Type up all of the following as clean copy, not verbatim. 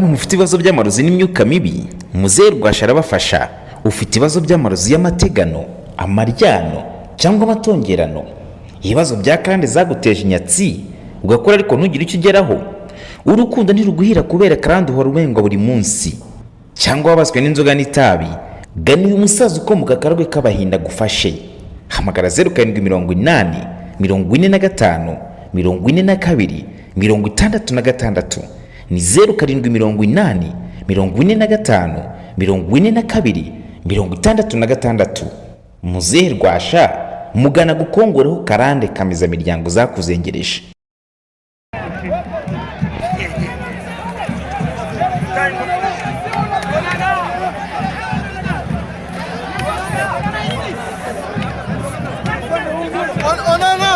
namwe mufite ibibazo by'amarozi n'imyuka mibi, Muzehe Rwasha arabafasha. Ufite ibibazo by'amarozi y'amategano, amaryano cyangwa amatongerano, ibibazo bya kandi zaguteje inyatsi ugakora ariko ntugire icyo ugeraho, urukundo ntiruguhira kubera kandi uhora ubengwa buri munsi, cyangwa wabaswe n'inzoga n'itabi, gana uyu musaza ukomoka Karagwe k'Abahinda gufashe. Hamagara 0780 45 42 66 ni 0780 45 42 66. Muzehe Rwasha, mugana gukongoreho karande kamiza miryango zakuzengereje. Onana,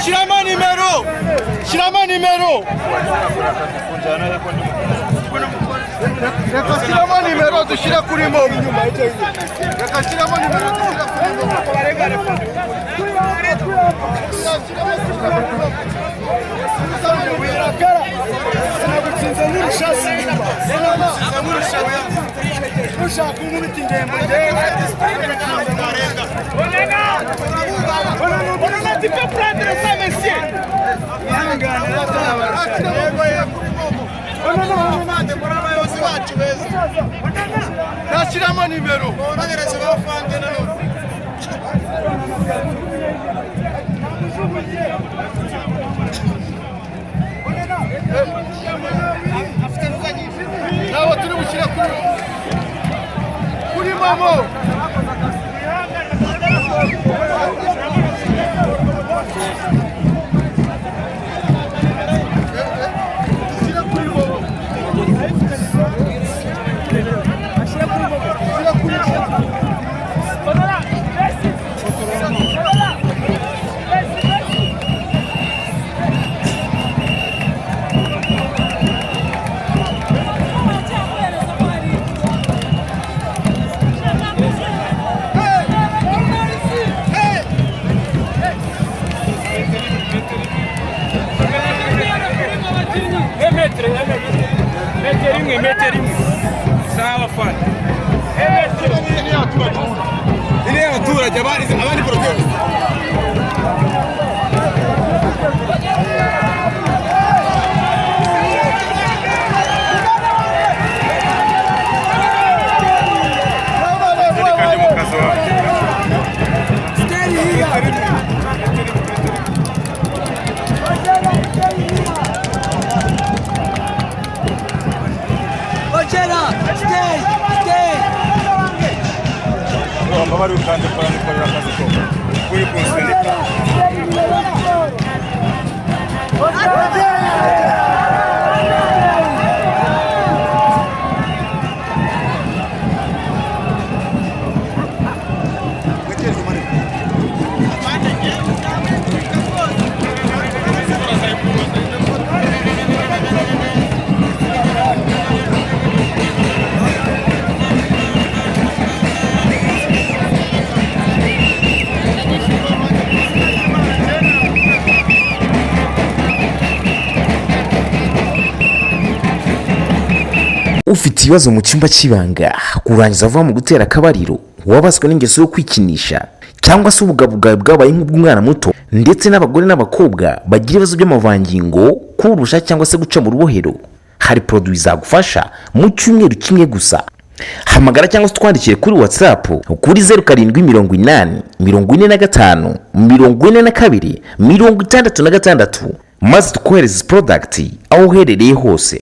shirama nimero. Reka shirama nimero dushira kuri mobi nyuma y'icyo. Reka shirama nimero dushira kuri mobi. Sinagutsinze n'urushasi nyuma. Ushaka umuntu ingembo ndewe. Onana tu peux prendre ça monsieur. Nashyiramo nimero bageretse bafande na none nawe turi gushyira kuri momo. Meteri sawa fana ini abaturage abandi protest baru kan depan kazi ko kuri konsendika ufite ibibazo mu cyumba cy'ibanga, kurangiza vuba mu gutera akabariro, wabaswe n'ingeso yo kwikinisha cyangwa se ubugabo bwawe bwabaye nk'ubw'umwana muto, ndetse n'abagore n'abakobwa bagira ibibazo by'amavangingo, kurusha cyangwa se guca mu rubohero, hari produit zagufasha mu cyumweru kimwe gusa. Hamagara cyangwa se twandikire kuri WhatsApp kuri 0780 45 42 66 maze tukohereza product aho uherereye hose.